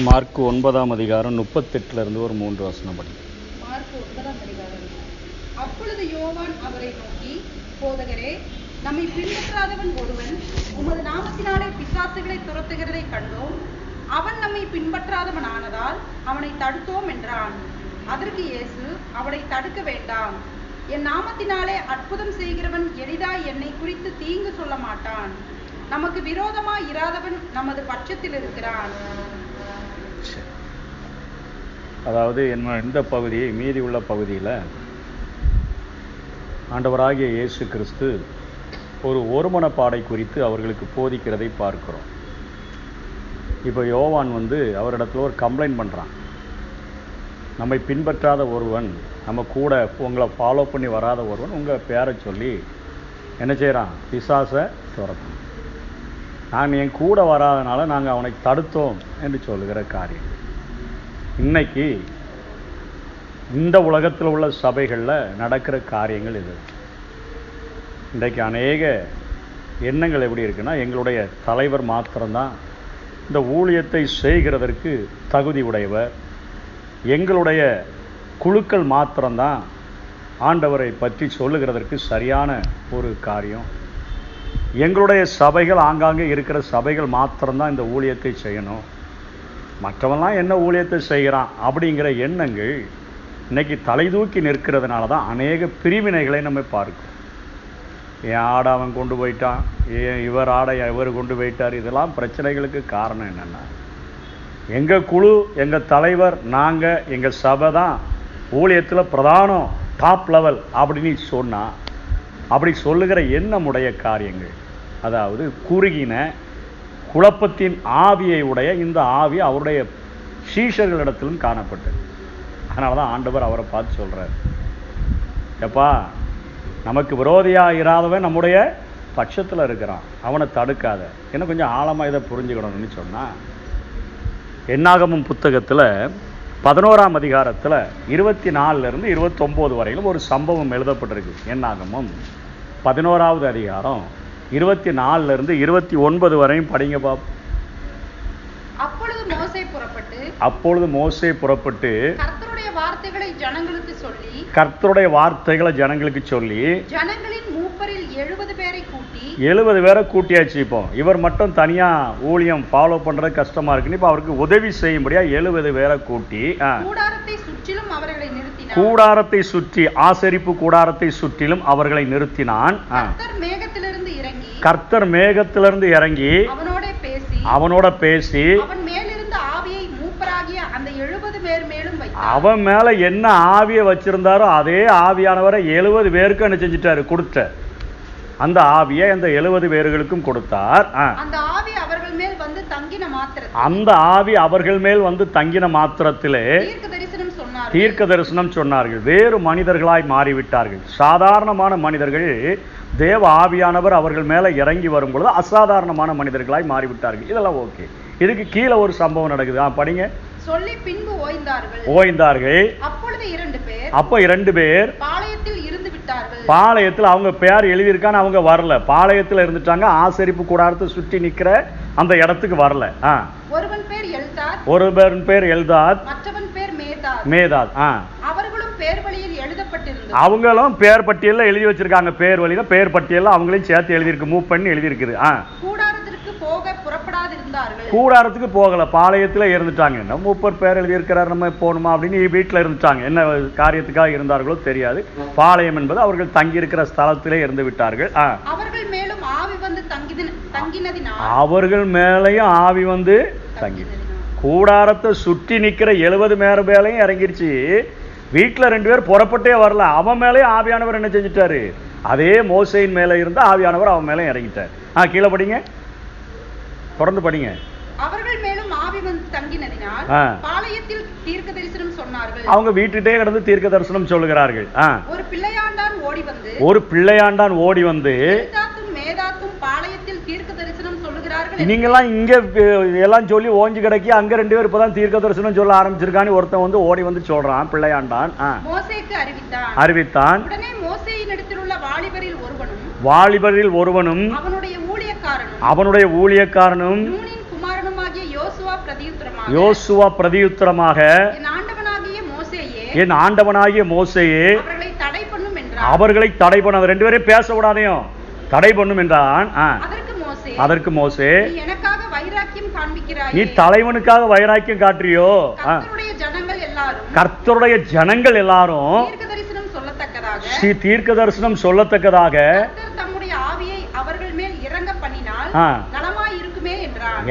Mark 9ஆம் அதிகாரம் 38 ஒரு 3 வசனம் படி. மார்க் 9ஆம் அதிகாரம். அப்பொழுது யோவான் அவரை நோக்கி, போதகரே, நம்மை பின்பற்றாதவன் ஒருவன் உமது நாமத்தினாலே பிசாசுகளை துரத்துகிறதை கண்டோம். அவன் நம்மை பின்பற்றாதவன் ஆனதால் அவனை தடுத்தோம் என்றான். அதற்கு இயேசு, அவனை தடுக்க வேண்டாம். என் நாமத்தினாலே அற்புதம் செய்கிறவன் எளிதாய் என்னை குறித்து தீங்கு சொல்ல மாட்டான். நமக்கு விரோதமாய் இராதவன் நமது பட்சத்தில் இருக்கிறான். அதாவது இந்த பகுதியை மீதி உள்ள பகுதியில் ஆண்டவராகிய இயேசு கிறிஸ்து ஒரு ஒருமனப்பாடை குறித்து அவர்களுக்கு போதிக்கிறதை பார்க்கிறோம். இப்போ யோவான் அவரிடத்துல ஒரு கம்ப்ளைண்ட் பண்ணுறான். நம்மை பின்பற்றாத ஒருவன், நம்ம கூட உங்களை ஃபாலோ பண்ணி வராத ஒருவன் உங்கள் பேரை சொல்லி என்ன செய்கிறான்? பிசாசை துரத்தணும். நாங்கள் என் கூட வராதனால நாங்கள் அவனை தடுத்தோம் என்று சொல்லுகிற காரியம். இன்னைக்கு இந்த உலகத்தில் உள்ள சபைகளில் நடக்கிற காரியங்கள் இது. இன்றைக்கு அநேக எண்ணங்கள் எப்படி இருக்குன்னா, எங்களுடைய தலைவர் மாத்திரம்தான் இந்த ஊழியத்தை செய்கிறதற்கு தகுதி உடையவர், எங்களுடைய குழுக்கள் மாத்திரம்தான் ஆண்டவரை பற்றி சொல்லுகிறதற்கு சரியான ஒரு காரியம், எங்களுடைய சபைகள் ஆங்காங்கே இருக்கிற சபைகள் மாத்திரம்தான் இந்த ஊழியத்தை செய்யணும், மற்றவெல்லாம் என்ன ஊழியத்தை செய்கிறான் அப்படிங்கிற எண்ணங்கள் இன்னைக்கு தலை தூக்கி நிற்கிறதுனால தான் அநேக பிரிவினைகளை நம்ம பார்க்கும். என் ஆடை அவன் கொண்டு போயிட்டான், ஏன் இவர் ஆடை இவர் கொண்டு போயிட்டார். இதெல்லாம் பிரச்சனைகளுக்கு காரணம் என்னென்னா, எங்கள் குழு, எங்கள் தலைவர், நாங்கள், எங்கள் சபை தான் ஊழியத்தில் பிரதானம், டாப் லெவல் அப்படின்னு சொன்னால், அப்படி சொல்லுகிற எண்ணமுடைய காரியங்கள், அதாவது குறுகின குழப்பத்தின் ஆவியை உடைய இந்த ஆவி அவருடைய சீஷர்களிடத்திலும் காணப்பட்டது. அதனால தான் ஆண்டவர் அவரை பார்த்து சொல்கிறார், எப்பா, நமக்கு விரோதியாக இராதவன் நம்முடைய பட்சத்தில் இருக்கிறான், அவனை தடுக்காத. என்ன கொஞ்சம் ஆழமாக இதை புரிஞ்சுக்கணும்னு சொன்னால், என்னாகமம் புத்தகத்தில் 11ஆம் அதிகாரத்தில் 24 29 வரையிலும் ஒரு சம்பவம் எழுதப்பட்டிருக்கு. என்னாகமம் 11ஆவது அதிகாரம் 24 29 வரையும் படிங்க பாப்போம். அப்பொழுது மோசே புறப்பட்டு கர்த்தருடைய வார்த்தைகளை ஜனங்களுக்கு சொல்லி ஜனங்களின் மூப்பரில் 70 பேரை கூட்டி 70 பேரை கூட்டியாச்சு. இப்போ இவர் மட்டும் தனியா ஊழியம் ஃபாலோ பண்றது கஷ்டமா இருக்குன்னு இப்போ அவருக்கு உதவி செய்யும்படியா 70 பேரை கூட்டி கூடாரத்தை சுற்றி ஆசரிப்பு கூடாரத்தை சுற்றிலும் அவர்களை நிறுத்தினான். கர்த்தர் மேகத்திலிருந்து இறங்கி அவனோட பேசி அவன் மேல என்ன ஆவியை வச்சிருந்தாரோ அதே ஆவியானவரை 70 பேருக்கு என்ன செஞ்சிட்டாரு? கொடுத்த அந்த ஆவியை அந்த 70 பேர்களுக்கும் கொடுத்தார். அந்த ஆவி அவர்கள் மேல் வந்து தங்கின மாத்திரத்திலே தீர்க்க தரிசனம் சொன்னார்கள். வேறு மனிதர்களாய் மாறிவிட்டார்கள். சாதாரணமான மனிதர்கள் தேவ ஆவியானவர் அவர்கள் மேல இறங்கி வரும் பொழுது அசாதாரணமான மனிதர்களாய் மாறிவிட்டார்கள். இதெல்லாம் ஓகே. இதுக்கு கீழே ஒரு சம்பவம் நடக்குது. படிங்க. சொல்லி பின்பு ஓய்ந்தார்கள். அப்போ 2 பேர் பாளையத்தில் அவங்க பேர் எழுதியிருக்கான்னு அவங்க வரல. பாளையத்தில் இருந்துட்டாங்க. ஆசரிப்பு கூடாரத்தை சுற்றி நிக்கிற அந்த இடத்துக்கு வரல. ஒருவன் பேர் எல்தாத், மேதாத். அவங்களும் பேர் பட்டியலில் எழுதி வச்சிருக்காங்க. பேர் வழியில பேர் பட்டியலில் அவங்களையும் சேர்த்து எழுதியிருக்கு, மூவ் பண்ணி எழுதியிருக்குது. கூடாரத்துக்கு போகல, பாளையத்தில் இருந்துட்டாங்க. நம்ம 30 பேர் எழுதியிருக்கிறார், நம்ம போகணுமா அப்படின்னு வீட்டில் இருந்துட்டாங்க. என்ன காரியத்துக்காக இருந்தார்களோ தெரியாது. பாளையம் என்பது அவர்கள் தங்கி இருக்கிற ஸ்தலத்திலே இருந்து விட்டார்கள். அவர்கள் மேலேயும் ஆவி வந்து தங்கி கூடாரத்தை சுற்றி நிற்கிற 70 மேலையும் இறங்கிருச்சு. வீட்டில் 2 பேர் புறப்பட்டே வரல. அவன் மேலேயும் ஆவியானவர் என்ன செஞ்சிட்டாரு? அதே மோசேயின் மேலே இருந்த ஆவியானவர் அவன் மேலே இறங்கிட்டார். கீழே படிங்க, தொடர்ந்து படிங்க. அவர்கள் மேலும் ஆவி வந்து தங்கினதினால் பாளையத்தில் தீர்க்க தரிசனம் சொன்னார்கள். அவங்க வீட்டுட்டே கிடந்து தீர்க்க தரிசனம் சொல்லுகிறார்கள். ஒரு பிள்ளையாண்டான் ஓடி வந்து மேதாத்தும் பாளையத்தில் தீர்க்க தரிசனம் சொல்லுகிறார்கள். நீங்கெல்லாம் இங்க எல்லாம் சொல்லி ஓஞ்சி கிடக்கி அங்க 2 பேர் இப்பதான் தீர்க்க தரிசனம் சொல்ல ஆரம்பிச்சிருக்கான்னு ஒருத்தன் வந்து ஓடி வந்து சொல்றான். பிள்ளையாண்டான் மோசேக்கு அறிவித்தான். உடனே மோசேயின் இடத்தில் உள்ள வாலிபரில் ஒருவனும் அவனுடைய ஊழியக்காரனும் குமாரனுமாகிய யோசுவா பிரதியுத்தரமாக யோசுவா பிரதியுத்தரமாக என் ஆண்டவனாகிய மோசேயே அவர்களை தடை பண்ண, ரெண்டு பேரும் பேச விடாதையும் தடை பண்ணும் என்றான். அதற்கு மோசே, நீ தலைவனுக்காக வைராக்கியம் காட்டுறியோ? கர்த்தருடைய ஜனங்கள் எல்லாரும் தீர்க்க தரிசனம் சொல்லத்தக்கதாக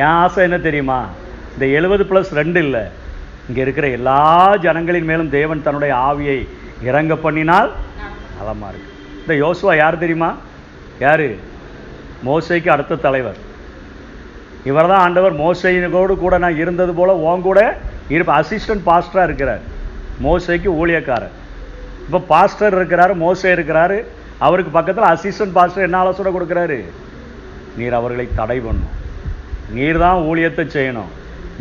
என் ஆசை என்ன தெரியுமா? இந்த 70+2 இல்ல, இங்க இருக்கிற எல்லா ஜனங்களின் மேலும் தேவன் தன்னுடைய ஆவியை இறங்க பண்ணினால் நலமா இருக்கு. இந்த யோசுவா யார் தெரியுமா? யாரு? மோசேக்கு அடுத்த தலைவர் இவர் தான். ஆண்டவர் மோசேயோடு கூட நான் இருந்தது போல உன் கூட அசிஸ்டன்ட் பாஸ்டரா இருக்கிறார். மோசேக்கு ஊழியக்காரர். இப்போ பாஸ்டர் இருக்கிறாரு, மோசே இருக்கிறாரு, அவருக்கு பக்கத்தில் அசிஸ்டன்ட் பாஸ்டர் என்ன ஆலோசனை கொடுக்குறாரு? நீர் அவர்களை தடை பண்ணணும், நீர் தான் ஊழியத்தை செய்யணும்,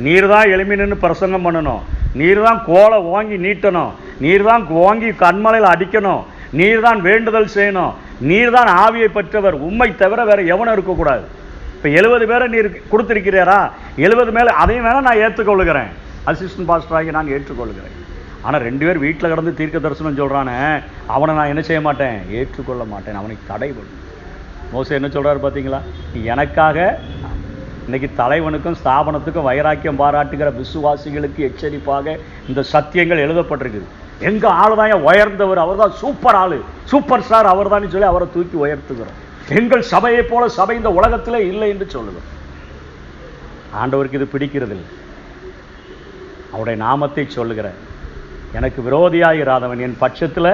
நீர் தான் எழுப்பி நின்று பிரசங்கம் பண்ணணும், நீர் தான் கோலை வாங்கி நீட்டணும், நீர் தான் வாங்கி கண்மலையில் அடிக்கணும், நீர் தான் வேண்டுதல் செய்யணும், நீர் தான் ஆவியை பெற்றவர், உம்மை தவிர வேற எவனும் இருக்கக்கூடாது. இப்போ 70 பேரை நீர் கொடுத்துருக்கிறீரா? 70 மேலே அதையும் வேணால் நான் ஏற்றுக்கொள்ளுகிறேன், அசிஸ்டன்ட் பாஸ்டராகி நான் ஏற்றுக்கொள்ளுகிறேன். ஆனால் 2 பேர் வீட்டில் கடந்து தீர்க்க தரிசனம் சொல்கிறானே, அவனை நான் என்ன செய்ய மாட்டேன்? ஏற்றுக்கொள்ள மாட்டேன், அவனை தடை பண்ணும். மோசே என்ன சொல்கிறாரு பார்த்தீங்களா? எனக்காக இன்னைக்கு தலைவனுக்கும் ஸ்தாபனத்துக்கும் வைராக்கியம் பாராட்டுகிற விசுவாசிகளுக்கு எச்சரிப்பாக இந்த சத்தியங்கள் எழுதப்பட்டிருக்குது. எங்க ஆளு தான் உயர்ந்தவர், அவர் தான் சூப்பர் ஆளு, சூப்பர் ஸ்டார் அவர் தான் சொல்லி அவரை தூக்கி உயர்த்துகிறோம். எங்கள் சபையை போல சபை இந்த உலகத்திலே இல்லை என்று சொல்லுவோம். ஆண்டவருக்கு இது பிடிக்கிறதில்லை. அவருடைய நாமத்தை சொல்லுகிற எனக்கு விரோதியாயிராதவன் என் பட்சத்தில்.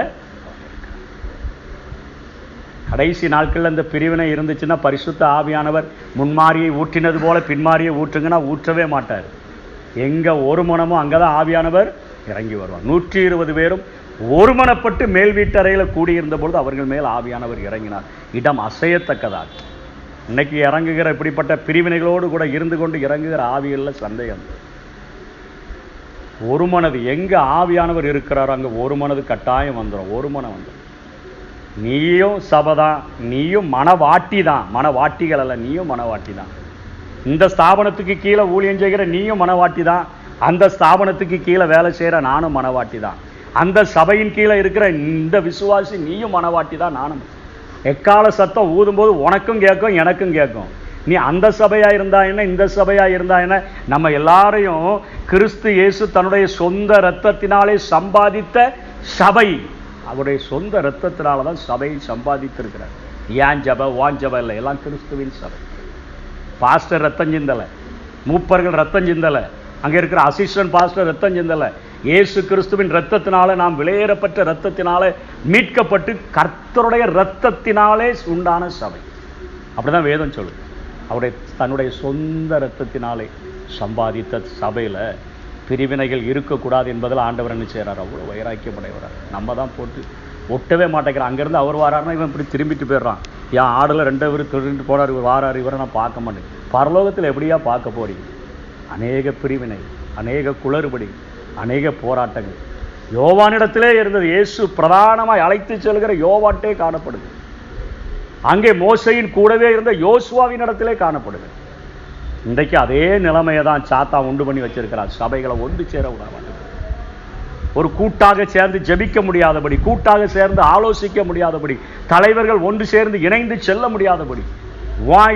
கடைசி நாட்களில் இந்த பிரிவினை இருந்துச்சுன்னா பரிசுத்த ஆவியானவர் முன்மாரியை ஊற்றினது போல பின்மாரியை ஊற்றுங்கன்னா ஊற்றவே மாட்டார். எங்கே ஒரு மனமோ அங்கே தான் ஆவியானவர் இறங்கி வருவார். 120 பேரும் ஒருமனப்பட்டு மேல் வீட்டறையில் கூடியிருந்த பொழுது அவர்கள் மேல் ஆவியானவர் இறங்கினார். இடம் அசையத்தக்கதாக. இன்னைக்கு இறங்குகிற இப்படிப்பட்ட பிரிவினைகளோடு கூட இருந்து கொண்டு இறங்குகிற ஆவிகளில் சந்தேகம். ஒரு மனது எங்கே ஆவியானவர் இருக்கிறாரோ அங்கே ஒரு மனது கட்டாயம் வந்துடும். ஒரு மனம் வந்துடும். நீயும் சபைதான், நீயும் மனவாட்டி தான், மனவாட்டிகள் அல்ல, நீயும் மனவாட்டி தான். இந்த ஸ்தாபனத்துக்கு கீழே ஊழியம் செய்கிற நீயும் மனவாட்டி தான், அந்த ஸ்தாபனத்துக்கு கீழே வேலை செய்கிற நானும் மனவாட்டி தான், அந்த சபையின் கீழே இருக்கிற இந்த விசுவாசி நீயும் மனவாட்டி தான், நானும். எக்கால சத்தம் ஊதும்போது உனக்கும் கேட்கும் எனக்கும் கேட்கும். நீ அந்த சபையா இருந்தா என்ன, இந்த சபையா இருந்தா என்ன, நம்ம எல்லாரையும் கிறிஸ்து இயேசு தன்னுடைய சொந்த இரத்தத்தினாலே சம்பாதித்த சபை. அவருடைய சொந்த இரத்தத்தினால தான் சபையை சம்பாதித்திருக்கிறார். ஏன் ஜப வான் ஜப இல்லை, எல்லாம் கிறிஸ்துவின் சபை. பாஸ்டர் ரத்தம் சிந்தலை, மூப்பர்கள் ரத்தம் சிந்தலை, அங்கே இருக்கிற அசிஸ்டன்ட் பாஸ்டர் ரத்தம் சிந்தலை. இயேசு கிறிஸ்துவின் இரத்தத்தினால நாம் விலையேறப்பட்ட இரத்தத்தினாலே மீட்கப்பட்டு கர்த்தருடைய இரத்தத்தினாலே உண்டான சபை. அப்படிதான் வேதம் சொல்லுது. அவருடைய தன்னுடைய சொந்த இரத்தத்தினாலே சம்பாதித்த சபையில் பிரிவினைகள் இருக்கக்கூடாது என்பதில் ஆண்டவர் என்ன செய்கிறார்? அவ்வளோ வைராக்கியப்படைகிறார். நம்ம தான் போட்டு ஒட்டவே மாட்டேங்கிறான். அங்கேருந்து அவர் வாராருன்னா இவன் இப்படி திரும்பிட்டு போயிடுறான். என் ஆடில் 2 பேர் திரும்பிட்டு போனார், இவர் வாராரு, இவரை நான் பார்க்க மாட்டேன். பரலோகத்தில் எப்படியா பார்க்க போறீங்க? அநேக பிரிவினை, அநேக குளறுபடி, அநேக போராட்டங்கள் யோவானிடத்திலே இருந்தது. இயேசு பிரதானமாய் அழைத்து செல்கிற யோவாட்டே காணப்படுது. அங்கே மோசையின் கூடவே இருந்த யோசுவாவின் இடத்திலே காணப்படுது. இன்றைக்கு அதே நிலைமையை தான் சாத்தா உண்டு பண்ணி வச்சிருக்கிறார். சபைகளை ஒன்று சேர விடாமல், ஒரு கூட்டாக சேர்ந்து ஜெபிக்க முடியாதபடி, கூட்டாக சேர்ந்து ஆலோசிக்க முடியாதபடி, தலைவர்கள் ஒன்று சேர்ந்து இணைந்து செல்ல முடியாதபடி,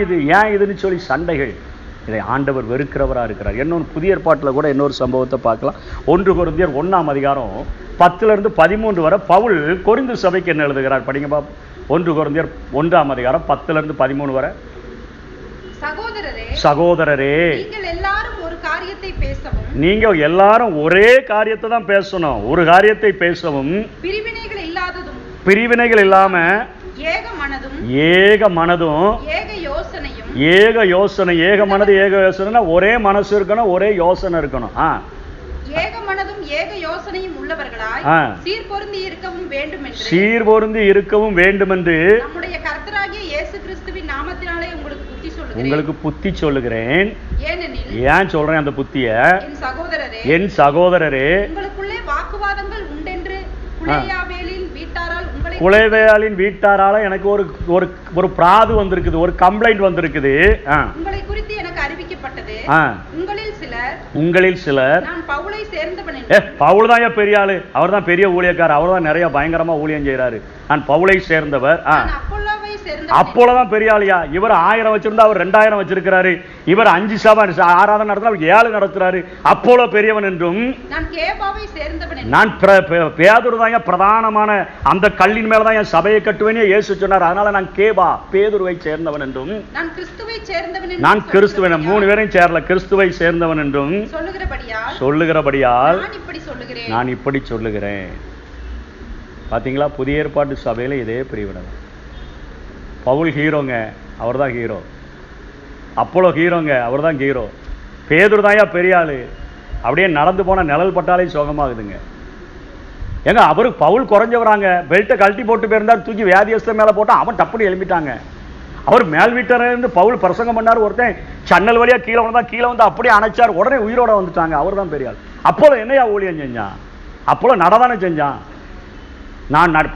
இது ஏன் இதுன்னு சொல்லி சண்டைகள். இதை ஆண்டவர் வெறுக்கிறவராக இருக்கிறார். இன்னொன்று புதிய ஏற்பாட்டில் கூட இன்னொரு சம்பவத்தை பார்க்கலாம். 1 கொரிந்தியர் 1ஆம் அதிகாரம் 10 13 வரை பவுல் கொரிந்து சபைக்கு என்ன எழுதுகிறார் படிங்க பாப்போம். 1 கொரிந்தியர் 1ஆம் அதிகாரம் 10 13 வரை. சகோதரரே, நீங்க எல்லாரும் ஒரே காரியத்தை தான் பேசணும், ஒரு காரியத்தை பேசவும், பிரிவினைகள் இல்லாம ஏக மனதும் ஏக யோசனை. ஏக மனது ஏக யோசனை, ஒரே மனசு இருக்கணும், ஒரே யோசனை இருக்கணும். ஏக மனதும் ஏக யோசனையும் உள்ளவர்களாய் சீர்பொருந்தி இருக்கவும் வேண்டும் என்று நம்முடைய கர்த்தராகிய இயேசு கிறிஸ்துவின் நாமத்தினாலே உங்களுக்கு புத்தி சொல்லுகிறேன். ஏன் சொல்றேன் அந்த புத்திய? என் சகோதரரே, உங்களுக்குள்ளே வாக்குவாதங்கள் உண்டென்று குலேவேயாளின் வீட்டாரால எனக்கு ஒரு பிராது வந்திருக்குது, ஒரு கம்ப்ளைண்ட் வந்திருக்குது. உங்களை குறித்து எனக்கு அறிவிக்கப்பட்டது. உங்களில் சிலர் சிலர் நான் பவுலை சேர்ந்தவன் பவுல் தான் பெரிய ஆளு, அவர் தான் பெரிய ஊழியக்காரர், அவர் தான் நிறைய பயங்கரமா ஊழியம் செய்யறாரு, நான் பவுலை சேர்ந்தவர், அப்போலதான் பெரிய ஆளியா, இவர் 1000 வச்சிருந்தா அவர் 2000 வச்சிருக்கிறாரு, இவர் 5 சபை ஆராதனை நடத்தினா 7 நடத்துறாரு, அப்போலோ பெரியவன் என்றும் நான் பேதுரு தான் பிரதானமான அந்த கல்லின் மேலதான் என் சபையை கட்டுவேன் இயேசு சொன்னார், அதனால நான் பேதுருவை சேர்ந்தவன் என்றும் நான் கிறிஸ்துவன் 3 பேரையும் சேரல, கிறிஸ்துவை சேர்ந்தவன் என்றும் சொல்லுகிறபடியால் நான் இப்படி சொல்லுகிறேன். பாத்தீங்களா, புதிய ஏற்பாட்டு சபையில இதே பிரிவினை. பவுல் ஹீரோங்க, அவர் தான் ஹீரோ. அப்போலோ ஹீரோங்க, அவர் தான் ஹீரோ. பேதுரு தாயா பெரிய ஆளு, அப்படியே நடந்து போன நிழல் பட்டாலே சோகமாகுதுங்க. ஏங்க அவரு பவுல் குறைஞ்சவராங்க, பெல்ட்டை கழட்டி போட்டு போயிருந்தார், தூக்கி வியாதியஸ்த மேலே போட்டால் அவன் டப்புன்னு எழுப்பிட்டாங்க. அவர் மேல் வீட்டிலிருந்து பவுல் பிரசங்கம் பண்ணார், ஒருத்தன் சன்னல் வழியா கீழே வந்து அப்படியே அணைச்சார், உடனே உயிரோட வந்துட்டாங்க. அவர் தான் பெரிய ஆள். அப்போலோ என்னையா ஊழியம் செஞ்சான்? அப்போலோ நடதானே செஞ்சான்.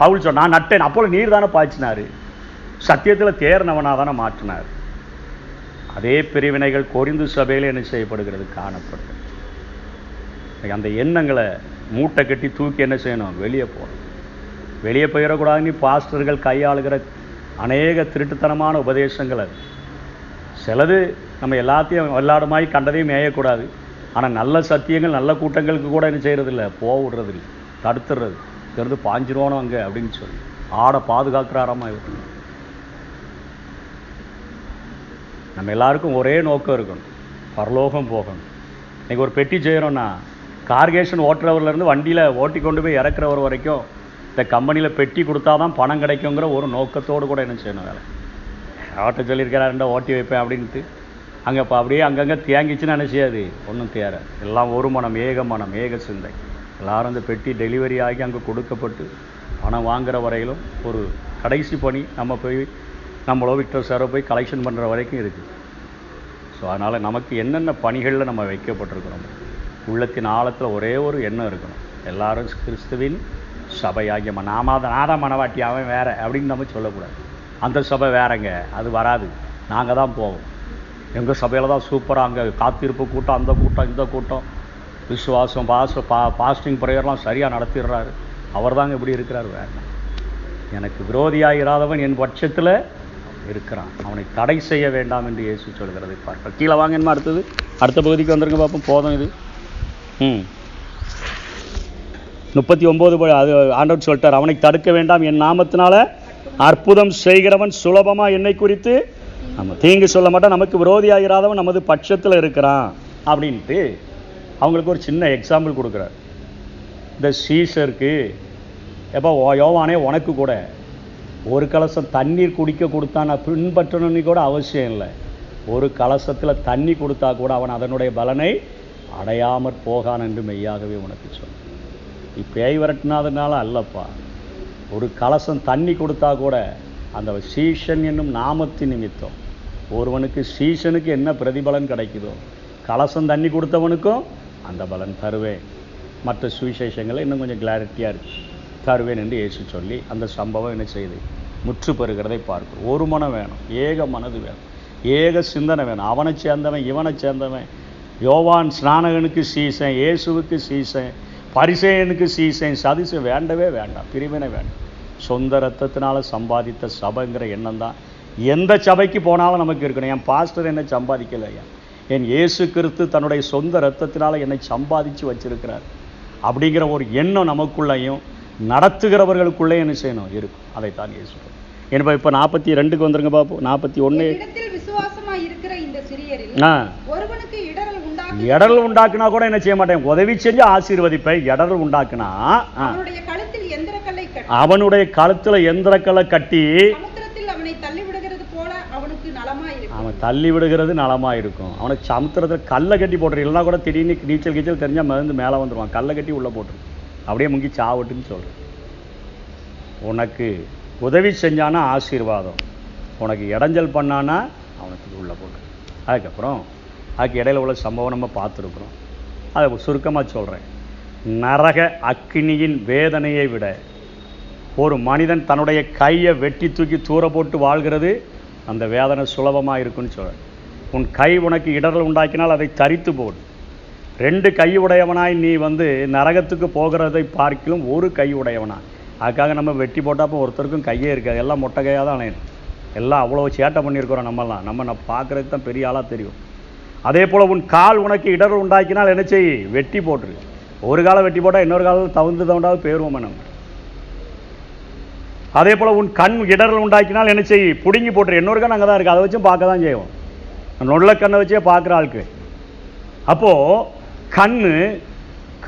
பவுல் சொன்ன நான் நட்டேன், அப்போலோ நீர் தானே பாய்ச்சினாரு, சத்தியத்தில் தேர்னவனாக தானே மாற்றினார். அதே பிரிவினைகள் கொரிந்து சபையில் என்ன செய்யப்படுகிறது, காணப்படுது. அந்த எண்ணங்களை மூட்டை கட்டி தூக்கி என்ன செய்யணும், வெளியே போகணும். வெளியே போயிடக்கூடாதுன்னு பாஸ்டர்கள் கையாளுகிற அநேக திருட்டுத்தனமான உபதேசங்கள் அது. சிலது நம்ம எல்லாத்தையும் எல்லாருமாய் கண்டதையும் மேயக்கூடாது, ஆனால் நல்ல சத்தியங்கள் நல்ல கூட்டங்களுக்கு கூட என்ன செய்யறதில்லை, விடுறதில்லை, தடுத்துடுறது. இருந்து பாஞ்சிருவானோ அங்கே அப்படின்னு சொல்லி ஆடை பாதுகாக்கிறாராமா இருக்கு. நம்ம எல்லாருக்கும் ஒரே நோக்கம் இருக்கணும், பரலோகம் போகணும். இன்னைக்கு ஒரு பெட்டி செய்கிறோன்னா கார்கேஷன் ஓட்டுறவர்லேருந்து வண்டியில் ஓட்டி கொண்டு போய் இறக்குறவர் வரைக்கும் இந்த கம்பெனியில் பெட்டி கொடுத்தா தான் பணம் கிடைக்குங்கிற ஒரு நோக்கத்தோடு கூட என்ன செய்யணும் வேலை. ஓட்ட சொல்லியிருக்கிறாருண்டா ஓட்டி வைப்பேன் அப்படின்ட்டு அங்கே இப்போ அப்படியே அங்கங்கே தேங்கிச்சுன்னு என்ன செய்யாது, ஒன்றும் தேர. எல்லாம் ஒரு மனம், ஏக மனம், ஏக சிந்தை. எல்லாரும் அந்த பெட்டி டெலிவரி ஆகி அங்கே கொடுக்கப்பட்டு பணம் வாங்குகிற வரையிலும் ஒரு கடைசி பணி நம்ம போய் நம்மளோ விக்டர் சாரோ போய் கலெக்ஷன் பண்ணுற வரைக்கும் இருக்குது. ஸோ அதனால் நமக்கு என்னென்ன பணிகளில் நம்ம வைக்கப்பட்டிருக்கிறோம், உள்ளத்தின் ஆழத்தில் ஒரே ஒரு எண்ணம் இருக்கணும், எல்லாரும் கிறிஸ்துவின் சபையாகிய நாதான் மனவாட்டி, அவன் வேற அப்படின்னு நம்ம சொல்லக்கூடாது. அந்த சபை வேறங்க, அது வராது, நாங்கள் தான் போவோம். எங்கள் சபையில் தான் சூப்பராக அங்கே காத்திருப்பு கூட்டம், அந்த கூட்டம் இந்த கூட்டம், விசுவாசம் பாஸ்டிங் ப்ரேயர்லாம் சரியாக நடத்திடுறாரு, அவர் தாங்க இப்படி இருக்கிறார். வேற எனக்கு விரோதியாக இராதவன் என் பட்சத்தில் இருக்கிறான், அவனை தடை செய்ய வேண்டாம் என்று இயேசு சொல்கிறதை பார்க்க. கீழே வாங்க, என்ன அடுத்த பகுதிக்கு வந்துருங்க பார்ப்போம். போதும் இது. 39 அது ஆண்டவர் சொல்லிட்டார், அவனை தடுக்க வேண்டாம், என் நாமத்தினால அற்புதம் செய்கிறவன் சுலபமாக என்னை குறித்து நம்ம தீங்கு சொல்ல மாட்டான், நமக்கு விரோதியாகிறாதவன் நமது பட்சத்தில் இருக்கிறான் அப்படின்ட்டு அவங்களுக்கு ஒரு சின்ன எக்ஸாம்பிள் கொடுக்குறார். இந்த சீசருக்கு எப்போ யோவானே உனக்கு கூட ஒரு கலசம் தண்ணீர் குடிக்க கொடுத்தா நான் பின்பற்றணும்னு கூட அவசியம் இல்லை, ஒரு கலசத்தில் தண்ணி கொடுத்தா கூட அவன் அதனுடைய பலனை அடையாமற் போகான் என்று மெய்யாகவே உனக்கு சொல். நீ பேய் விரட்டினாதனால அல்லப்பா, ஒரு கலசம் தண்ணி கொடுத்தா கூட அந்த சீசன் என்னும் நாமத்தின் நிமித்தம் ஒருவனுக்கு சீசனுக்கு என்ன பிரதிபலன் கிடைக்குதோ கலசம் தண்ணி கொடுத்தவனுக்கும் அந்த பலன் தருவேன். மற்ற சுவிசேஷங்களை இன்னும் கொஞ்சம் கிளாரிட்டியாக இருக்கு, தருவேன் என்று இயேசு சொல்லி அந்த சம்பவம் என்ன செய்து முற்று பெறுகிறதை பார்க்கிறோம். ஒரு மனம் வேணும், ஏக மனது வேணும், ஏக சிந்தனை வேணும். அவனை சேர்ந்தவன் இவனை சேர்ந்தவன், யோவான் ஸ்நானகனுக்கு சீசன், இயேசுவுக்கு சீசன், பரிசேயனுக்கு சீசன், சதிசை வேண்டவே வேண்டாம், பிரிவினை வேண்டாம். சொந்த ரத்தத்தினால சம்பாதித்த சபைங்கிற எண்ணம் தான் எந்த சபைக்கு போனாலும் நமக்கு இருக்கணும். என் பாஸ்டர் என்னை சம்பாதிக்கலையா, என் இயேசு கிறிஸ்து தன்னுடைய சொந்த ரத்தத்தினால என்னை சம்பாதிச்சு வச்சிருக்கிறார் அப்படிங்கிற ஒரு எண்ணம் நமக்குள்ளேயும் நடத்துகிறவர்களுக்குள்ளே என்ன செய்யணும் இருக்கும். அதைத்தான் இயேசு. என்பது இப்போ 42க்கு வந்துருங்க பார்ப்போம். 41 இடரல் உண்டாக்குனா கூட என்ன செய்ய மாட்டேன், உதவி செஞ்சு ஆசீர்வதிப்பேன். இடரல் உண்டாக்குனா அவனுடைய கழுத்துல எந்திரக்கல்லை கட்டி அவன் தள்ளி விடுகிறது நலமா இருக்கும். அவனுக்கு சமுத்திரத்தில் கல்லை கட்டி போட்டுரு, இல்லைன்னா கூட திடீர்னு நீச்சல் கீச்சல் தெரிஞ்சா மருந்து மேலே வந்துடுவான், கல்லை கட்டி உள்ள போட்டுரு, அப்படியே முங்கி சாவட்டுன்னு சொல்றேன். உனக்கு உதவி செஞ்சானா ஆசீர்வாதம், உனக்கு இடைஞ்சல் பண்ணானா அவனுக்கு உள்ள போட்டு. அதுக்கப்புறம் அதுக்கு இடையில உள்ள சம்பவம் நம்ம பார்த்துருக்குறோம், அதை சுருக்கமாக சொல்கிறேன். நரக அக்கினியின் வேதனையை விட ஒரு மனிதன் தன்னுடைய கையை வெட்டி தூக்கி தூர போட்டு வாழ்கிறது அந்த வேதனை சுலபமாக இருக்குன்னு சொல்கிறேன். உன் கை உனக்கு இடரல் உண்டாக்கினால் அதை தரித்து போடு, 2 கை உடையவனாய் நீ நரகத்துக்கு போகிறதை பார்க்கிலும் ஒரு கை உடையவனா. அதுக்காக நம்ம வெட்டி போட்டாப்போ ஒருத்தருக்கும் கையே இருக்காது, எல்லாம் மொட்டை கையாக தான் அணையணும். எல்லாம் அவ்வளோ சேட்டை பண்ணியிருக்கிறோம் நம்மலாம். நம்ம பார்க்குறதுக்கு தான் பெரிய ஆளாக தெரியும். அதே போல் உன் கால் உனக்கு இடர் உண்டாக்கினால் என்ன செய், வெட்டி போட்டுரு. ஒரு காலை வெட்டி போட்டால் இன்னொரு காலம் தவுண்டாவது பேருவோம் நம்ம. அதே போல் உன் கண் இடர்கள் உண்டாக்கினால் என்ன செய், பிடுங்கி போட்டுரு. இன்னொரு கண் அங்கே தான் இருக்குது, அதை வச்சும் பார்க்க தான் செய்வோம். நொல்ல கண்ணை வச்சே பார்க்குற ஆளுக்கு. அப்போது கண்ணு,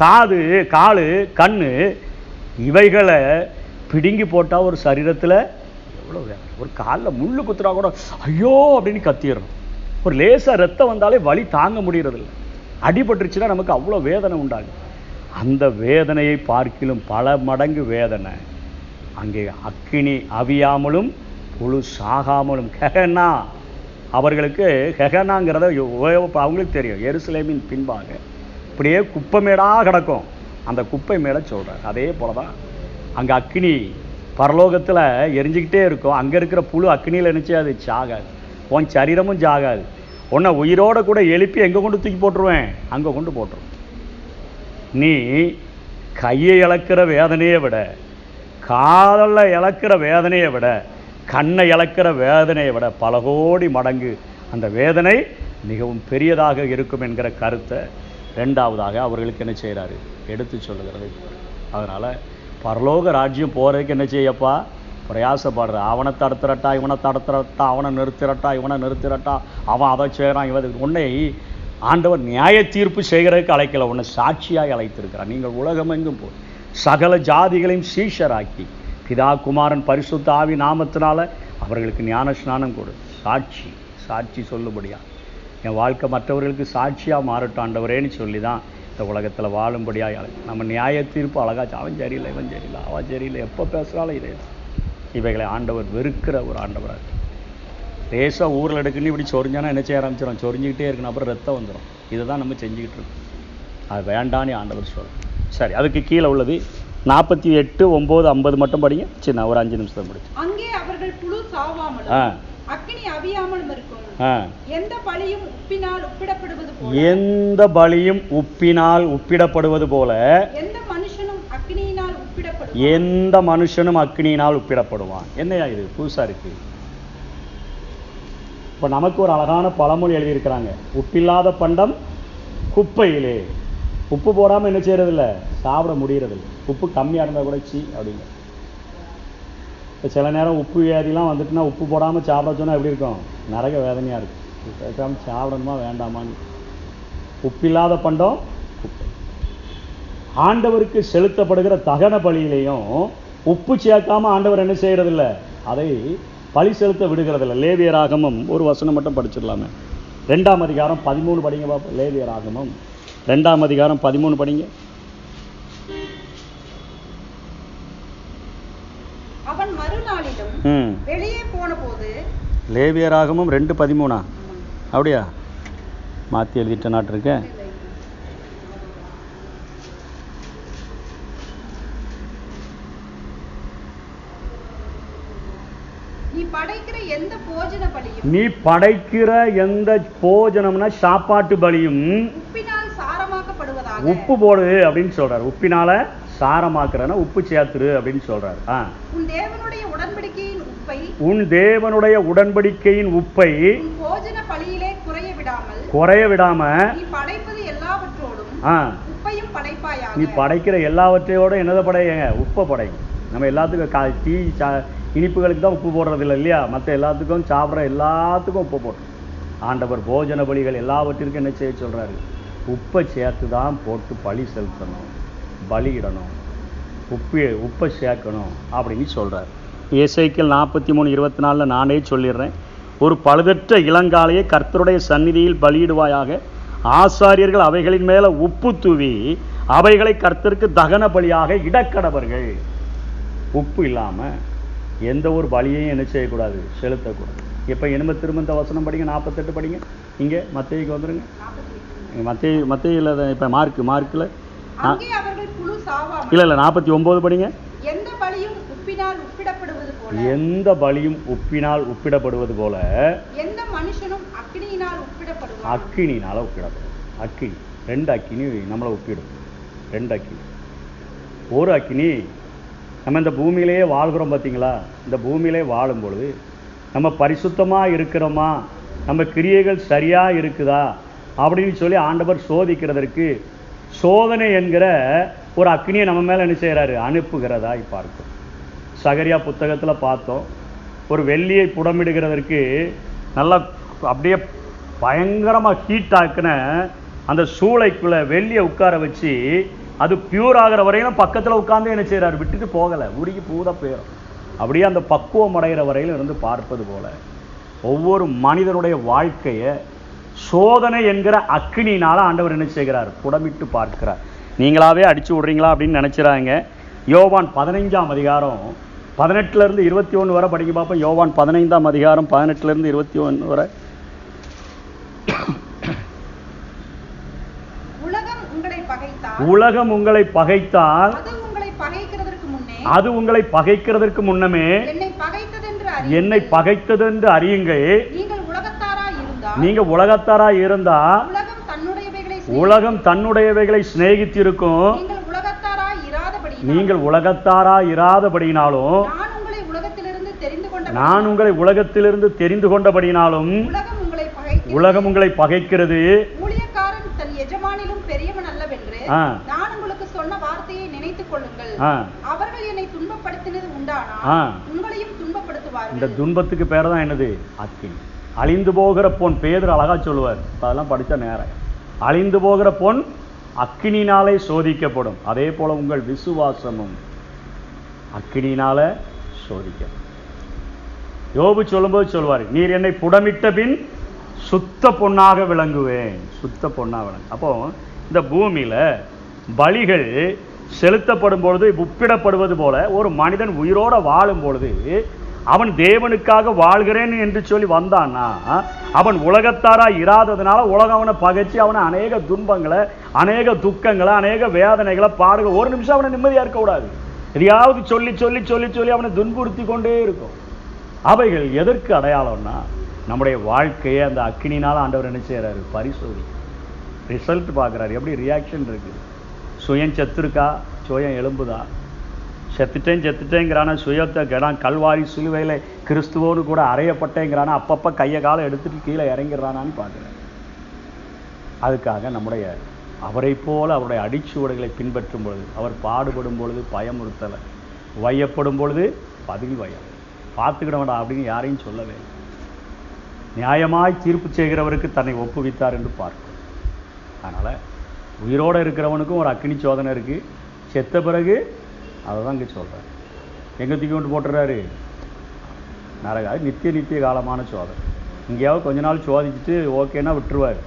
காது, காலு, கண்ணு இவைகளை பிடுங்கி போட்டால் ஒரு சரீரத்தில் எவ்வளோ வேலை. ஒரு காலில் முள்ளு குத்துறா கூட ஐயோ அப்படின்னு கத்திடணும். ஒரு லேசாக ரத்தம் வந்தாலே வலி தாங்க முடியறதில்ல. அடிபட்டுருச்சுன்னா நமக்கு அவ்வளோ வேதனை உண்டாகும். அந்த வேதனையை பார்க்கிலும் பல மடங்கு வேதனை அங்கே அக்கினி அவியாமலும் புழு சாகாமலும். கெகனா அவர்களுக்கு, கெகனாங்கிறத அவங்களுக்கு தெரியும். எருசலேமின் பின்பாக இப்படியே குப்பை மேடாக கிடக்கும். அந்த குப்பை மேடை சொல்கிறார். அதே போல தான் அங்கே அக்கினி பரலோகத்தில் எரிஞ்சிக்கிட்டே இருக்கும். அங்கே இருக்கிற புழு அக்கினியில் நினச்சி அது சாகாது, உன் சரீரமும் சாகாது. உன்னை உயிரோடு கூட எழுப்பி எங்கே கொண்டு தூக்கி போட்டுருவேன், அங்கே கொண்டு போட்டுருவேன். நீ கையை இழக்கிற வேதனையை விட, காலில் இழக்கிற வேதனையை விட, கண்ணை இழக்கிற வேதனையை விட பல கோடி மடங்கு அந்த வேதனை மிகவும் பெரியதாக இருக்கும் என்கிற கருத்தை ரெண்டாவதாக அவர்களுக்கு என்ன செய்கிறாரு, எடுத்து சொல்லுகிறது. அதனால் பரலோக ராஜ்யம் போகிறதுக்கு என்ன செய்யப்பா, பிரயாசப்படுற. அவனை தடுத்துறட்டா, இவனை தடுத்துறட்டா, அவனை நிறுத்திரட்டா, இவனை நிறுத்திரட்டா, அவன் அதை செய்கிறான், இவன். உன்னை ஆண்டவர் நியாய தீர்ப்பு செய்கிறதுக்கு அழைக்கல, உன்னை சாட்சியாக அழைத்திருக்கிறார். நீங்கள் உலகமெங்கும் போய் சகல ஜாதிகளையும் சீஷராக்கி பிதா குமாரன் பரிசுத்த ஆவி நாமத்தினால அவர்களுக்கு ஞான ஸ்நானம் கொடு. சாட்சி சாட்சி சொல்லுபடியா என் வாழ்க்கை மற்றவர்களுக்கு சாட்சியாக மாறட்டும் ஆண்டவரேன்னு சொல்லி தான் இந்த உலகத்தில் வாழும்படியாக. நம்ம நியாய தீர்ப்பு அழகாச்சு, அவன் சரியில்லை, இவன் சரியில்லை, அவன் சரியில்லை, எப்போ பேசுகிறாலும் இதே இவைகளை ஆண்டவர் வெறுக்கிற ஒரு ஆண்டவராக. லேசாக ஊரில் எடுக்குன்னு இப்படி சொரிஞ்சானா என்ன செய்ய ஆரம்பிச்சிடும், சொரிஞ்சிக்கிட்டே இருக்கணும், அப்புறம் ரத்தம் வந்துடும். இதை தான் நம்ம செஞ்சுக்கிட்டு இருக்கோம். அது வேண்டான்னு ஆண்டவர் சொல்கிறோம். சரி, அதுக்கு கீழே உள்ளது 48, 9, 50 மட்டும் படிங்க. சின்ன ஒரு 5 நிமிஷம் படிச்சு. அங்கே அவர்கள் புழு சாவாமலும் அக்கினி அவியாமலும் இருக்கும். எந்த பலியும் உப்பினால் உப்பிடப்படுவது போல, எந்த பலியும் உப்பினால் உப்பிடப்படுவது போல எந்த மனுஷனும் அக்கினியினால் உப்பிடப்படுவான், எந்த மனுஷனும் அக்கினியினால் உப்பிடப்படுவான். என்னையா இது புதுசா இருக்கு? இப்போ நமக்கு ஒரு அழகான பழமொழி எழுதியிருக்கிறாங்க, உப்பில்லாத பண்டம் குப்பையிலே. உப்பு போடாமல் என்ன செய்யறதில்ல, சாப்பிட முடியறதில்லை. உப்பு கம்மியாக இருந்தால் கூட சி அப்படிங்க. இப்போ சில நேரம் உப்பு வியாதிலாம் வந்துட்டுனா உப்பு போடாமல் சாப்பிட சொன்னால் எப்படி இருக்கும், நரக வேதனையாக இருக்கும். பேசாமல் சாப்பிடணுமா வேண்டாமான்னு. உப்பில்லாத பண்டம் குப்பை. ஆண்டவருக்கு செலுத்தப்படுகிற தகன பலியிலையும் உப்பு சேர்க்காமல் ஆண்டவர் என்ன செய்யறதில்ல, அதை பலி செலுத்த விடுகிறதில்ல. லேவியராகமம் ஒரு வசனம் மட்டும் படிச்சிடலாமே. 2ஆம் அதிகாரம் 13 படிங்க பாப்போம். லேவியராகமம் 2ஆம் அதிகாரம் 13 படிங்க. அவன் மறுநாளிலும் வெளியே போன போது, லேவியராகமம் 2:13 அப்படியா, மாற்றி எழுதிட்ட நாட்டு இருக்க. நீ படைக்கிற எந்த போஜன பலியும், நீ படைக்கிற எந்த போஜனம்னா சாப்பாட்டு பலியும் உப்பினால் சாரமாக்கப்படுவதாக. உப்பு போடு அப்படின்னு சொல்றாரு. உப்பினால சாரமாக்குறனா உப்பு சேர்த்துரு அப்படின்னு சொல்றாரு. உன் தேவனுடைய உடன்படிக்கையின் உப்பை, உன் தேவனுடைய உடன்படிக்கையின் உப்பை உன் போஜன பலியிலே குறைய விடாம நீ படைப்பது எல்லாவற்றோடும் உப்பையும் படைப்பாயாக. நீ படைக்கிற எல்லாவற்றையோட என்னதை படைங்க, உப்பை படைங்க. நம்ம எல்லாத்துக்கும் டீ இனிப்புகளுக்கு தான் உப்பு போடுறது இல்லை இல்லையா, மற்ற எல்லாத்துக்கும் சாப்பிட்ற எல்லாத்துக்கும் உப்பு போட்டு ஆண்டவர் போஜன பலிகள் எல்லாவற்றிற்கும் என்ன செய்ய சொல்றாரு, உப்பை சேர்த்து தான் போட்டு பலி செலுத்தணும், பலியிடணும், உப்பை சேர்க்கணும் அப்படின்னு சொல்றாரு. எசேக்கியேல் 43:24 நானே சொல்லிடுறேன். ஒரு பழுதற்ற இளங்காளையை கர்த்தருடைய சந்நிதியில் பலியிடுவாயாக. ஆசாரியர்கள் அவைகளின் மேல உப்பு தூவி அவைகளை கர்த்தருக்கு தகன பலியாக இடக்கடவர்கள். உப்பு இல்லாம எந்த ஒரு பலியையும் என்ன செய்யக்கூடாது, செலுத்தக்கூடாது. இப்போ இனிமே திரும்ப இந்த வசனம் படிங்க, 48 படிங்க. இங்கே மத்தேயுக்கு வந்துருங்க. மத்தேயுல இப்போ மார்க்கில் இல்லை 49 படிங்க. எந்த பலியும் உப்பினால் உப்பிடப்படுவது போல, எந்த பலியும் உப்பினால் உப்பிடப்படுவது போல எந்த மனுஷனும் அக்கினியினால் உப்பிடப்படுவான். அக்கினியினால உப்பிடப்படும். அக்கினி 2 அக்கினி நம்மளை ஒப்பிடும். 2 அக்கினி. ஒரு அக்கினி நம்ம இந்த பூமியிலேயே வாழ்கிறோம் பார்த்தீங்களா? இந்த பூமியிலே வாழும் பொழுது நம்ம பரிசுத்தமாக இருக்கிறோமா, நம்ம கிரியைகள் சரியாக இருக்குதா அப்படின்னு சொல்லி ஆண்டவர் சோதிக்கிறதற்கு சோதனை என்கிற ஒரு அக்னியை நம்ம மேலே என்ன செய்கிறாரு? அனுப்புகிறதா பார்க்கும். சகரியா புத்தகத்தில் பார்த்தோம். ஒரு வெள்ளியை புடமிடுகிறதற்கு நல்லா அப்படியே பயங்கரமாக ஹீட் ஆக்கின அந்த சூளைக்குள்ளே வெள்ளியை உட்கார வச்சு அது பியூர் ஆகிற வரையிலும் பக்கத்தில் உட்காந்து என்ன செய்கிறார்? விட்டுட்டு போகலை, உருகி பூத போயிடும். அப்படியே அந்த பக்குவம் அடைகிற வரையிலும் இருந்து பார்ப்பது போல ஒவ்வொரு மனிதனுடைய வாழ்க்கையை சோதனை என்கிற அக்கினியினால் ஆண்டவர் என்ன செய்கிறார்? புடமிட்டு பார்க்கிறார். நீங்களாவே அடிச்சு விட்றீங்களா அப்படின்னு நினச்சிடாங்க. யோவான் 15ஆம் அதிகாரம் 18 21 வரை படிக்க பார்ப்போம். யோவான் 15ஆம் அதிகாரம் 18 21 வரை. உலகம் உங்களை பகைத்தால் அது உங்களை பகைக்கிறதற்கு முன்னமே என்னை பகைத்ததென்று அறியுங்கள். நீங்க உலகத்தாராய் இருந்தா உலகம் தன்னுடையவைகளை சிநேகித்திருக்கும். நீங்கள் உலகத்தாராய் இராதபடியினாலும் நான் உங்களை உலகத்திலிருந்து தெரிந்து கொண்டபடியினாலும் உலகம் உங்களை பகைக்கிறது. நான் உங்களுக்கு சொன்ன வார்த்தையை நினைத்துக் கொள்ளுங்கள். அவர்கள் என்னை துன்பப்படுத்தினது உண்டானால் உங்களையும் துன்பப்படுத்துவார்கள். இந்த துன்பத்துக்கு பேர் தான் என்னது? அக்கினி. அழிந்து போகிற பொன், பேதுரு அழகா சொல்லுவார், அதெல்லாம் படித்த நேரம். அழிந்து போகிற பொன் அக்கினினாலே சோதிக்கப்படும், அதே போல உங்கள் விசுவாசமும் அக்கினினால சோதிக்கப்படும். யோபு சொல்லும்போது சொல்வார், நீர் என்னை புடமிட்ட பின் சுத்த பொன்னாக விளங்குவேன். சுத்த பொன்னாக விளங்கு. அப்போ இந்த பூமியில் பலிகள் செலுத்தப்படும் பொழுது உப்பிடப்படுவது போல ஒரு மனிதன் உயிரோடு வாழும் பொழுது அவன் தேவனுக்காக வாழ்கிறேன் என்று சொல்லி வந்தான்னா அவன் உலகத்தாராக இராததுனால உலகம் அவனை பகைச்சி அவனை அநேக துன்பங்களை, அநேக துக்கங்களை, அநேக வேதனைகளை, பாடுகள், ஒரு நிமிஷம் அவனை நிம்மதியாக இருக்கக்கூடாது. எதையாவது சொல்லி சொல்லி சொல்லி சொல்லி அவனை துன்புறுத்தி கொண்டே இருக்கும். அவைகள் எதற்கு அடையாளம்னா நம்முடைய வாழ்க்கையை அந்த அக்கினினால் ஆண்டவர் என்ன செய்கிறாரு? பரிசோதி ரிசல்ட் பார்க்குறாரு. எப்படி ரியாக்ஷன் இருக்குது? சுயம் செத்துருக்கா, சுயம் எலும்புதா? செத்துட்டேங்கிறானா, சுயத்தை கேடான், கல்வாரி சிலுவையில் கிறிஸ்துவோடு கூட அறையப்பட்டேங்கிறானா, அப்பப்போ கையை காலை எடுத்துகிட்டு கீழே இறங்கிடுறானான்னு பார்க்குறேன். அதுக்காக நம்முடைய அவரை போல அவருடைய அடிச்சுவடுகளை பின்பற்றும் பொழுது, அவர் பாடுபடும் பொழுது பயமுறுத்தலை, வையப்படும் பொழுது பதில் வயம், பார்த்துக்கிட வேண்டாம் அப்படின்னு யாரையும் சொல்லவே இல்லை. நியாயமாய் தீர்ப்பு செய்கிறவருக்கு தன்னை ஒப்புவித்தார் என்று பார்க்கும். அதனால் உயிரோடு இருக்கிறவனுக்கும் ஒரு அக்கினி சோதனை இருக்குது. செத்த பிறகு அதை தான் இங்கே சொல்கிறார். எங்கே தூக்கி கொண்டு போட்டுறாரு? நரக. நித்திய காலமான சோதனை. இங்கேயாவது கொஞ்ச நாள் சோதிச்சுட்டு ஓகேன்னா விட்டுருவார்.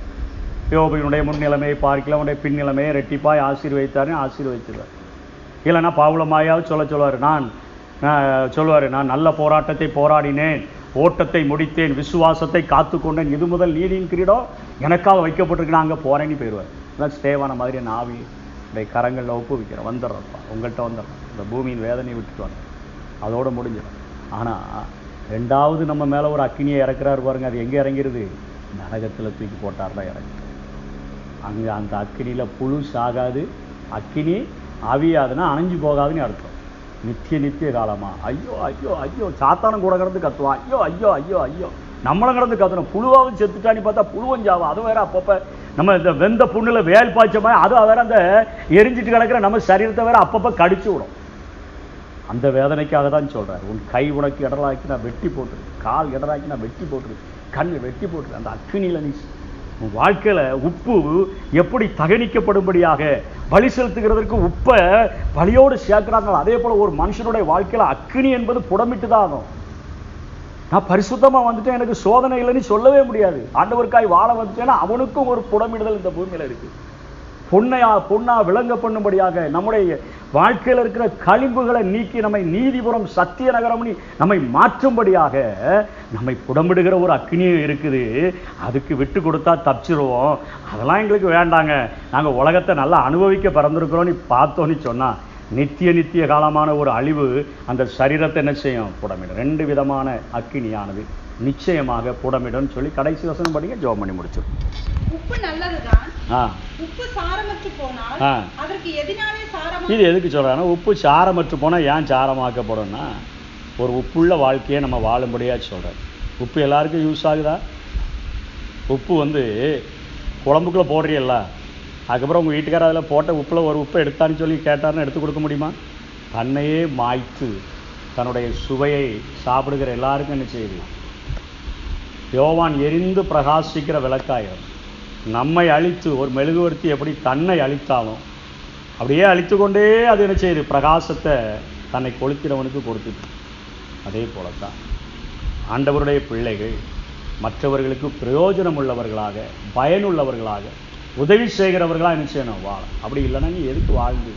யோபுவினுடைய முன்னிலைமையை பார்க்கல, அவனுடைய பின்னிலைமையை ரெட்டிப்பாய் ஆசீர்வதித்தாருன்னு ஆசீர்வதிச்சிருவார். இல்லைன்னா பாவுலமாயாவது சொல்லுவார், நான் நல்ல போராட்டத்தை போராடினேன், ஓட்டத்தை முடித்தேன், விசுவாசத்தை காத்து கொண்டேன், இது முதல் நீதியின் கிரீடம் எனக்காக வைக்கப்பட்டிருக்கு, நான் அங்கே போகிறேன்னு போயிடுவார். அதான் ஸ்டேவான மாதிரி என் ஆவி என்னுடைய கரங்களில் ஒப்புவிக்கிறேன், வந்துடுறப்பா உங்கள்கிட்ட வந்துடுறேன், இந்த பூமியின் வேதனையை விட்டுட்டு வந்தேன், அதோடு முடிஞ்சிடும். ஆனால் ரெண்டாவது நம்ம மேலே ஒரு அக்கினியை இறக்குறாரு பாருங்க, அது எங்கே இறங்கிடுது? நரகத்தில் தூக்கி போட்டார் தான் இறங்கி. அங்கே அந்த அக்கினியில் புழு சாகாது, அக்கினி அவியாதுன்னா அணைஞ்சு போகாதுன்னு அர்த்தம். நித்திய காலமா? ஐயோ ஐயோ ஐயோ, சாத்தானம் கூட கிடந்து கத்துவான், ஐயோ ஐயோ ஐயோ ஐயோ, நம்மளும் கிடந்து கத்தணும். புழுவாவது செத்துட்டான்னு பார்த்தா புழுவும் ஜாவும். அது வேற அப்பப்போ நம்ம இந்த வெந்த புண்ணில் வேல் பாய்ச்ச மாதிரி அது வேற அந்த எரிஞ்சிட்டு கிடக்கிற நம்ம சரீரத்தை வேற அப்பப்போ கடிச்சு விடும். அந்த வேதனைக்காக தான் சொல்கிறார், உன் கை உனக்கு இடராக்கி நான் வெட்டி போட்டுரு, கால் இடராக்கி நான் வெட்டி போட்டுரு, கண் வெட்டி போட்டுரு. அந்த அக்கினியில் நீ உன் வாழ்க்கையில் உப்பு எப்படி தகனிக்கப்படும்படியாக பலி செலுத்துகிறதற்கு உப்பை பலியோடு சேர்க்கிறாங்க, அதே போல் ஒரு மனுஷனுடைய வாழ்க்கையில் அக்கினி என்பது புடமிட்டு தான் ஆகும். நான் பரிசுத்தமாக வந்துட்டேன், எனக்கு சோதனை இல்லைன்னு சொல்லவே முடியாது. ஆண்டவருக்காய் வாழ வந்துட்டேன்னா அவனுக்கும் ஒரு புடமிடுதல் இந்த பூமியில் இருக்குது. பொன்னா விளங்க பண்ணும்படியாக நம்முடைய வாழ்க்கையில் இருக்கிற களிம்புகளை நீக்கி நம்மை நீதிபுரம் சத்திய நகரம் நம்மை மாற்றும்படியாக நம்மை புடமிடுகிற ஒரு அக்கினியும் இருக்குது. அதுக்கு விட்டு கொடுத்தா தப்பிச்சிருவோம். அதெல்லாம் எங்களுக்கு வேண்டாங்க, நாங்கள் உலகத்தை நல்லா அனுபவிக்க பிறந்திருக்கிறோன்னு பார்த்தோன்னு சொன்னால் நித்திய காலமான ஒரு அழிவு அந்த சரீரத்தை என்ன செய்யும்? புடமிடும். 2 விதமான அக்கினியானது நிச்சயமாக புடமிடும் சொல்லி கடைசி வசனம் படிங்க, ஜெபம் பண்ணி முடிச்சிடும். உப்பு நல்லதுதான். உப்பு சாரமற்று போனால் அதற்கு எதினாலே சாரம்? இது எதுக்கு சொல்றாங்கன்னா, உப்பு சாரமற்று போனால் ஏன் சாரமாக்கப்படும்னா, ஒரு உப்புள்ள வாழ்க்கையை நம்ம வாழும்படியா சொல்கிறேன். உப்பு எல்லாருக்கும் யூஸ் ஆகுதா? உப்பு குழம்புக்குள்ளே போடுறீல்ல, அதுக்கப்புறம் உங்கள் வீட்டுக்காரர் அதில் போட்ட உப்பில் ஒரு உப்பை எடுத்தான்னு சொல்லி கேட்டாருன்னு எடுத்து கொடுக்க முடியுமா? தன்னையே மாய்த்து தன்னுடைய சுவையை சாப்பிடுகிற எல்லாருக்கும் என்ன செய்யுது? யோவான் எரிந்து பிரகாசிக்கிற விளக்காயிரம். நம்மை அழித்து ஒரு மெழுகுவர்த்தி எப்படி தன்னை அழித்தாலும் அப்படியே அழித்து கொண்டே அது என்ன செய்யுது? பிரகாசத்தை தன்னை கொளுத்தினவனுக்கு கொடுத்துட்டு. அதே போல தான் ஆண்டவருடைய பிள்ளைகள் மற்றவர்களுக்கு பிரயோஜனம் உள்ளவர்களாக, பயனுள்ளவர்களாக, உதவி செய்கிறவர்களாக என்ன செய்யணும்? வாழ. அப்படி இல்லைன்னா நீ எதுக்கு வாழ்ந்து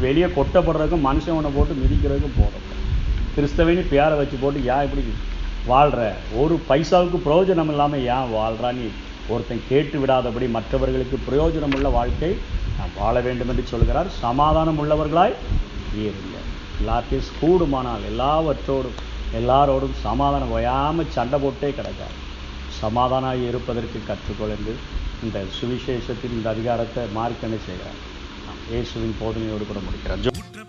வெளியே கொட்டப்படுறதுக்கும் மனுஷனை போட்டு மிதிக்கிறதுக்கும் போதும். கிறிஸ்தவனி பேரை வச்சு போட்டு ஏன் இப்படி வாழ்கிற? ஒரு பைசாவுக்கு பிரயோஜனம் இல்லாமல் ஏன் வாழ்கிறான்னு ஒருத்தன் கேட்டு விடாதபடி மற்றவர்களுக்கு பிரயோஜனம் உள்ள வாழ்க்கை நாம் வாழ வேண்டும் என்று சொல்கிறார். சமாதானம் உள்ளவர்களாய் இருங்கள். எல்லாத்தையும் கூடுமானால் எல்லாரோடும் சமாதானம் ஓயாமல் சண்டை போட்டே கிடக்காது. சமாதானம் இருப்பதற்கு கற்றுக்கொள் என்று இந்த சுவிசேஷத்தின் இந்த அதிகாரத்தை மார்க் என்ன செய்கிறார்? இயேசுவின் போதனையோடு கூட முடிக்கிறார்.